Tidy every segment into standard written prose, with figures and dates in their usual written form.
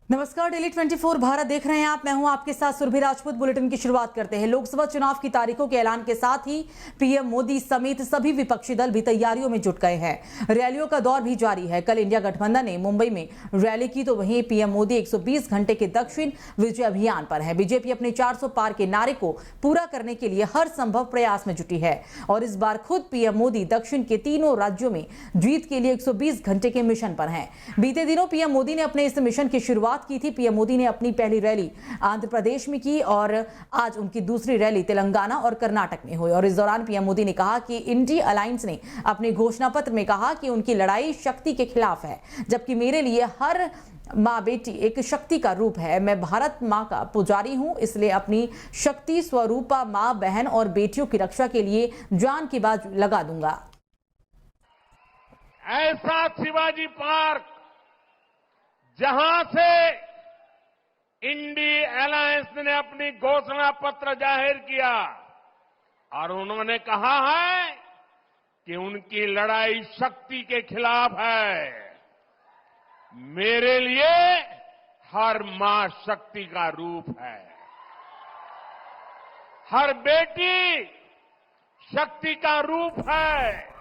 नमस्कार, डेली 24 भारत देख रहे हैं आप। मैं हूं आपके साथ सुरभि राजपूत। बुलेटिन की शुरुआत करते हैं। लोकसभा चुनाव की तारीखों के ऐलान के साथ ही पीएम मोदी समेत सभी विपक्षी दल भी तैयारियों में जुट गए हैं। रैलियों का दौर भी जारी है। कल इंडिया गठबंधन ने मुंबई में रैली की, तो वहीं पीएम मोदी 120 घंटे के दक्षिण विजय अभियान पर है। बीजेपी अपने 400 पार के नारे को पूरा करने के लिए हर संभव प्रयास में जुटी है और इस बार खुद पीएम मोदी दक्षिण के तीनों राज्यों में जीत के लिए 120 घंटे के मिशन पर हैं। बीते दिनों पीएम मोदी ने अपने इस मिशन की शुरुआत की थी। पीएम मोदी ने अपनी पहली रैली आंध्र प्रदेश में की और आज उनकी दूसरी रैली तेलंगाना और कर्नाटक में हुई। और इस दौरान पीएम मोदी ने कहा कि इंडिया अलायंस ने अपने घोषणा पत्र में कहा कि उनकी लड़ाई शक्ति के खिलाफ है, जबकि मेरे लिए हर माँ बेटी एक शक्ति का रूप है। मैं भारत माँ का पुजारी हूँ, इसलिए अपनी शक्ति स्वरूपा माँ, बहन और बेटियों की रक्षा के लिए जान की बाजी लगा दूंगा। ऐसा शिवाजी पार्क जहां से इंडिया अलायंस ने अपनी घोषणा पत्र जाहिर किया और उन्होंने कहा है कि उनकी लड़ाई शक्ति के खिलाफ है। मेरे लिए हर मां शक्ति का रूप है, हर बेटी शक्ति का रूप है।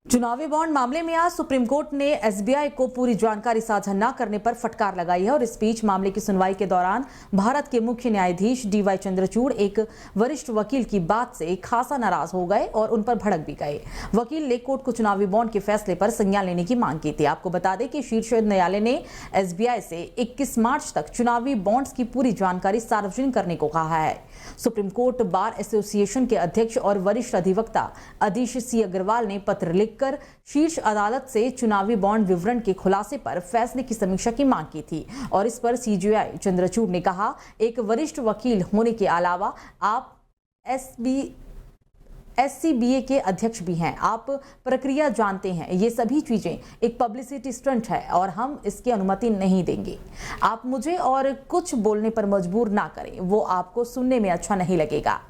चुनावी बॉन्ड मामले में आज सुप्रीम कोर्ट ने एसबीआई को पूरी जानकारी साझा न करने पर फटकार लगाई है और इस बीच मामले की सुनवाई के दौरान भारत के मुख्य न्यायाधीश डीवाई चंद्रचूड़ एक वरिष्ठ वकील की बात से खासा नाराज हो गए और उन पर भड़क भी गए। वकील ने कोर्ट को चुनावी बॉन्ड के फैसले पर संज्ञान लेने की मांग की थी। आपको बता दें कि शीर्ष न्यायालय ने एसबीआई से 21 मार्च तक चुनावी बॉन्ड्स की पूरी जानकारी सार्वजनिक करने को कहा है। सुप्रीम कोर्ट बार एसोसिएशन के अध्यक्ष और वरिष्ठ अधिवक्ता अधीश सी अग्रवाल ने पत्र लिखकर शीर्ष अदालत से चुनावी बॉन्ड विवरण के खुलासे पर फैसले की समीक्षा की मांग की थी और इस पर सीजेआई चंद्रचूड़ ने कहा, एक वरिष्ठ वकील होने के अलावा आप एससीबीए के अध्यक्ष भी हैं, आप प्रक्रिया जानते हैं। ये सभी चीजें एक पब्लिसिटी स्टंट है और हम इसकी अनुमति नहीं देंगे। आप मुझे और कुछ बोलने पर मजबूर ना करें, वो आपको सुनने में अच्छा नहीं लगेगा।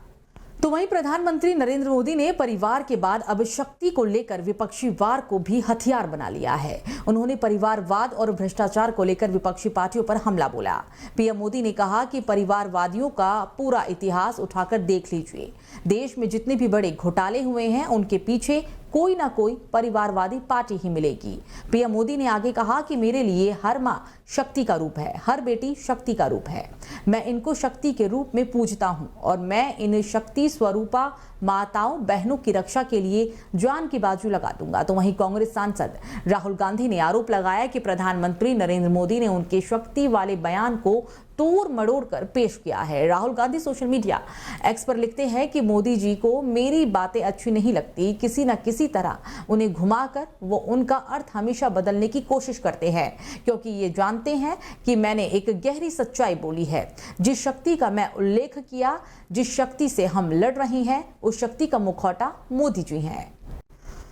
तो वहीं प्रधानमंत्री नरेंद्र मोदी ने परिवार के बाद अब शक्ति को लेकर विपक्षी वार को भी हथियार बना लिया है। उन्होंने परिवारवाद और भ्रष्टाचार को लेकर विपक्षी पार्टियों पर हमला बोला। पीएम मोदी ने कहा कि परिवारवादियों का पूरा इतिहास उठाकर देख लीजिए। देश में जितने भी बड़े घोटाले हुए हैं उनके पीछे कोई ना कोई परिवारवादी पार्टी ही मिलेगी। पीएम मोदी ने आगे कहा कि मेरे लिए हर मां शक्ति का रूप है, हर बेटी शक्ति का रूप है। मैं इनको शक्ति के रूप में पूजता हूं और मैं इन शक्ति स्वरूपा माताओं बहनों की रक्षा के लिए जान की बाजू लगा दूंगा। तो वहीं कांग्रेस सांसद राहुल गांधी ने आरोप लगाया कि प्रधानमंत्री नरेंद्र मोदी ने उनके शक्ति वाले बयान को तोड़ मड़ोड़ कर पेश किया है। Rahul Gandhi social media x पर लिखते हैं कि मोदी जी को मेरी बातें अच्छी नहीं लगती, किसी न किसी तरह उन्हें घुमाकर वो उनका अर्थ हमेशा बदलने की कोशिश करते हैं, क्योंकि ये जानते हैं कि मैंने एक गहरी सच्चाई बोली है। जिस शक्ति का मैं उल्लेख किया, जिस शक्ति से हम लड़ रहे हैं, उस शक्ति का मुखौटा मोदी जी हैं।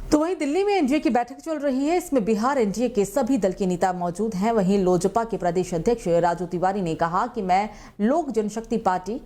तो वहीं दिल्ली में एनडीए की बैठक चल रही है। इसमें बिहार एनडीए के सभी दल के नेता मौजूद हैं। वहीं लोजपा के प्रदेश अध्यक्ष राजू तिवारी ने कहा कि मैं लोक जनशक्ति पार्टी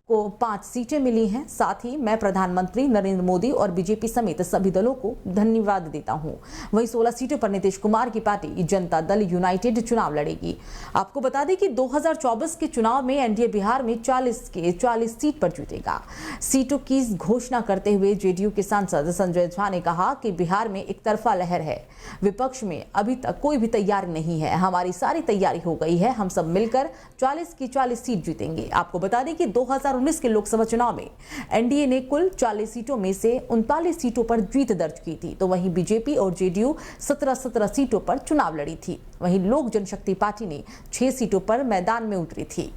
को 5 सीटें मिली हैं। साथ ही मैं प्रधानमंत्री नरेंद्र मोदी और बीजेपी समेत सभी दलों को धन्यवाद देता हूं। वहीं 16 सीटों पर नीतीश कुमार की पार्टी जनता दल यूनाइटेड चुनाव लड़ेगी। आपको बता दें कि 2024 के चुनाव में एनडीए बिहार में 40 सीट पर जीतेगा। सीटों की घोषणा करते हुए जेडीयू के सांसद संजय झा ने कहा कि बिहार में एक तरफा लहर है, विपक्ष में अभी तक कोई भी तैयारी नहीं है। हमारी सारी तैयारी हो गई है, हम सब मिलकर 40 की 40 सीट जीतेंगे। आपको बता दें कि 2019 के लोकसभा चुनाव में एनडीए ने कुल 40 सीटों में से 39 सीटों पर जीत दर्ज की थी। तो वहीं बीजेपी और जेडीयू 17 सीटों पर चुनाव लड़ी थी। वहीं लोक जनशक्ति पार्टी ने 6 सीटों पर मैदान में उतरी थी।